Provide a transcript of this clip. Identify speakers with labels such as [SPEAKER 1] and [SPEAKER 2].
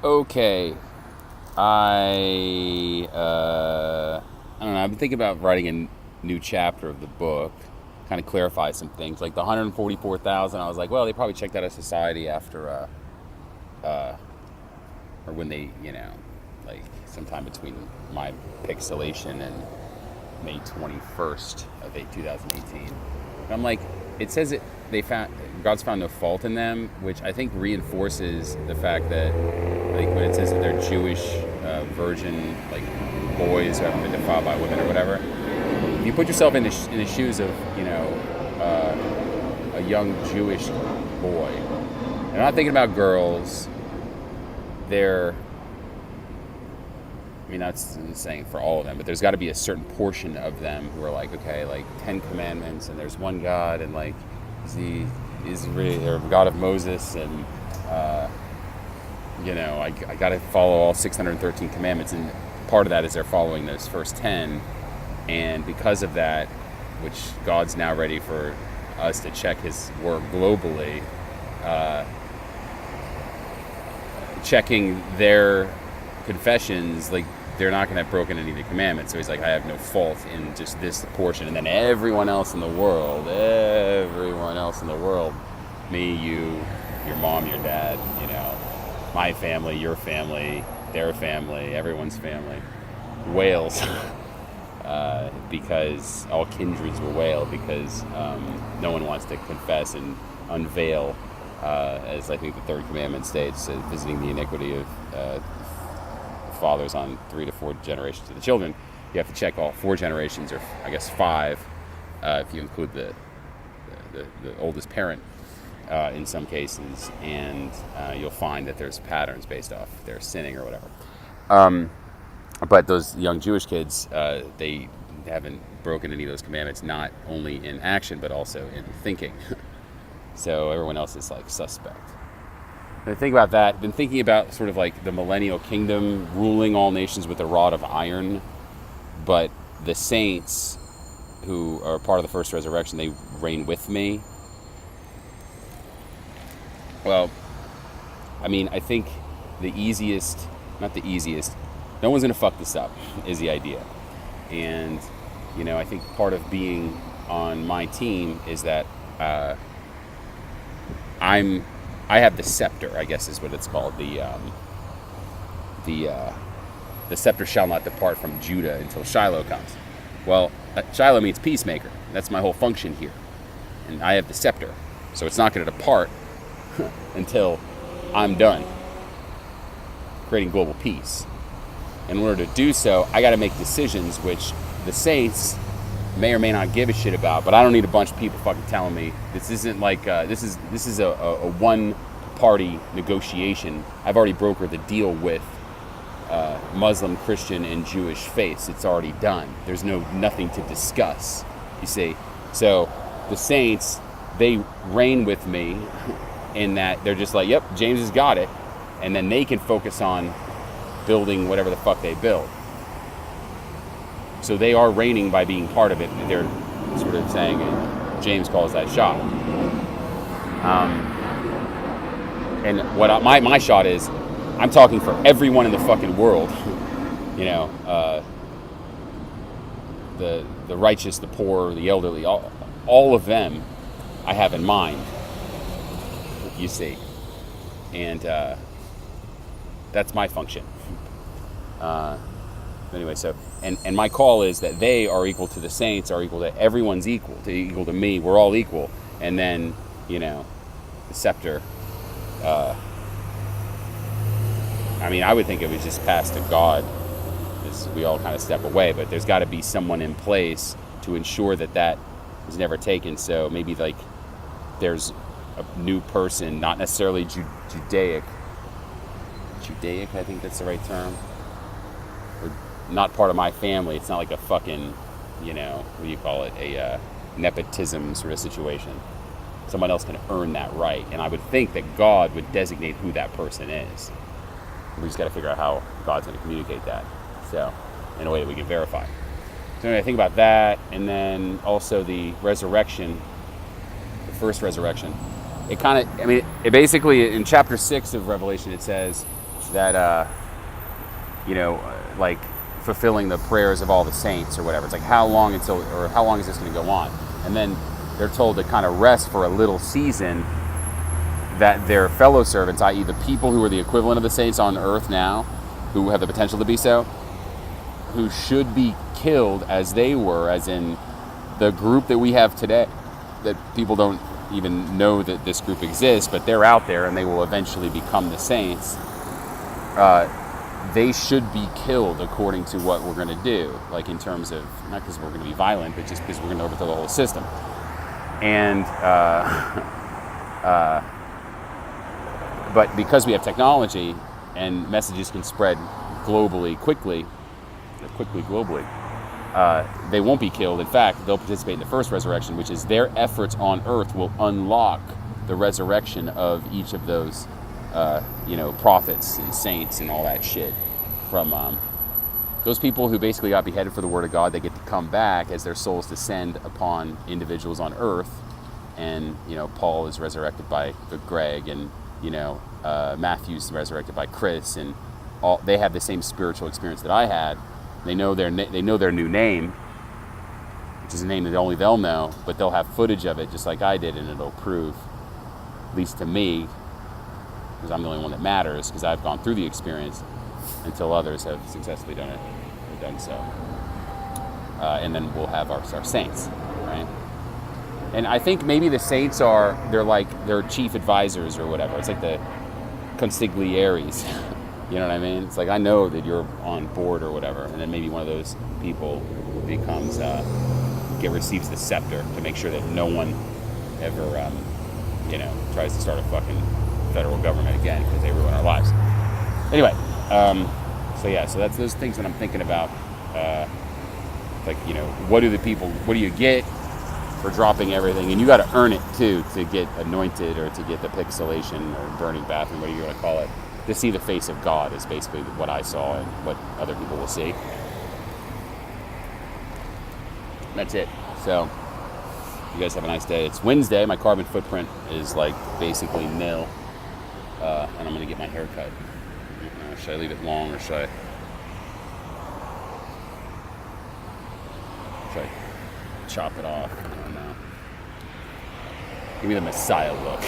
[SPEAKER 1] Okay. I I don't know. I've been thinking about writing a new chapter of the book, kind of clarify some things. Like the 144,000, I was like, well, they probably checked out of society after, or when they, like sometime between my pixelation and May 21st of 2018. And I'm like, it says it. They found God's found no fault in them, which I think reinforces the fact that, like, when it says that they're Jewish virgin, like boys who haven't been defiled by women or whatever. If you put yourself in the shoes of, a young Jewish boy, I'm not thinking about girls. They're, I mean, that's saying for all of them, but there's got to be a certain portion of them who are like, okay, like 10 commandments, and there's one God, and like, is really the God of Moses, and I got to follow all 613 commandments, and part of that is they're following those first 10, and because of that, which God's now ready for us to check His work globally, checking their confessions, like they're not going to have broken any of the commandments. So He's like, I have no fault in just this portion. And then everyone else in the world, me, you, your mom, your dad, my family, your family, their family, everyone's family, wails. Because all kindreds will wail, because no one wants to confess and unveil, as I think the third commandment states, visiting the iniquity of fathers on 3 to 4 generations of the children. You have to check all 4 generations, or I guess 5, if you include the oldest parent in some cases, and you'll find that there's patterns based off their sinning or whatever. But those young Jewish kids, they haven't broken any of those commandments, not only in action but also in thinking. So everyone else is like suspect. And I think about that. Been thinking about sort of like the millennial kingdom ruling all nations with a rod of iron, but the saints who are part of the first resurrection, they reign with me. Well, I mean, I think not the easiest, no one's going to fuck this up, is the idea. And, I think part of being on my team is that I have the scepter, I guess is what it's called. The scepter shall not depart from Judah until Shiloh comes. Well, Shiloh means peacemaker. That's my whole function here. And I have the scepter. So it's not going to depart until I'm done creating global peace. In order to do so, I got to make decisions which the saints may or may not give a shit about, but I don't need a bunch of people fucking telling me. This isn't like this is a one-party negotiation. I've already brokered the deal with Muslim, Christian, and Jewish faiths. It's already done. There's nothing to discuss. You see, so the saints, they reign with me in that they're just like, yep, James has got it, and then they can focus on building whatever the fuck they build. So they are reigning by being part of it. They're sort of saying, James calls that shot. And what my shot is, I'm talking for everyone in the fucking world. The righteous, the poor, the elderly, all of them I have in mind, you see. And that's my function. Anyway, so and my call is that they are equal to the saints, are equal to everyone's equal to me. We're all equal, and then the scepter. I mean, I would think it was just passed to God, as we all kind of step away. But there's got to be someone in place to ensure that is never taken. So maybe like there's a new person, not necessarily Judaic. I think that's the right term. Or not part of my family. It's not like a fucking, what do you call it? A nepotism sort of situation. Someone else can earn that right. And I would think that God would designate who that person is. We just got to figure out how God's going to communicate that. So, in a way that we can verify. So anyway, I think about that. And then also the resurrection, the first resurrection. it kind of, I mean, it basically, in chapter 6 of Revelation, it says that, like fulfilling the prayers of all the saints or whatever. It's like, how long is this going to go on? And then they're told to kind of rest for a little season, that their fellow servants, i.e. the people who are the equivalent of the saints on earth now, who have the potential to be so, who should be killed as they were, as in the group that we have today, that people don't even know that this group exists, but they're out there and they will eventually become the saints. They should be killed according to what we're going to do, like in terms of, not because we're going to be violent, but just because we're going to overthrow the whole system. And but because we have technology and messages can spread globally, globally, they won't be killed. In fact, they'll participate in the first resurrection, which is their efforts on earth will unlock the resurrection of each of those, prophets and saints and all that shit. From those people who basically got beheaded for the word of God, they get to come back as their souls descend upon individuals on earth. And, Paul is resurrected by Greg, and, Matthew's resurrected by Chris, and all, they have the same spiritual experience that I had. They know their new name, which is a name that only they'll know, but they'll have footage of it just like I did, and it'll prove, at least to me, because I'm the only one that matters, because I've gone through the experience, until others have successfully done so. And then we'll have our saints, right? And I think maybe the saints they're chief advisors or whatever. It's like the consiglieres. You know what I mean? It's like, I know that you're on board or whatever, and then maybe one of those people becomes receives the scepter to make sure that no one ever tries to start a fucking federal government again, because they ruin our lives. Anyway, so that's those things that I'm thinking about. What do you get for dropping everything? And you got to earn it too, to get anointed or to get the pixelation or burning bathroom, whatever you want to call it. To see the face of God is basically what I saw and what other people will see. That's it. So, you guys have a nice day. It's Wednesday. My carbon footprint is basically nil. And I'm going to get my hair cut. Should I leave it long, or should I chop it off? I don't know. Give me the Messiah look.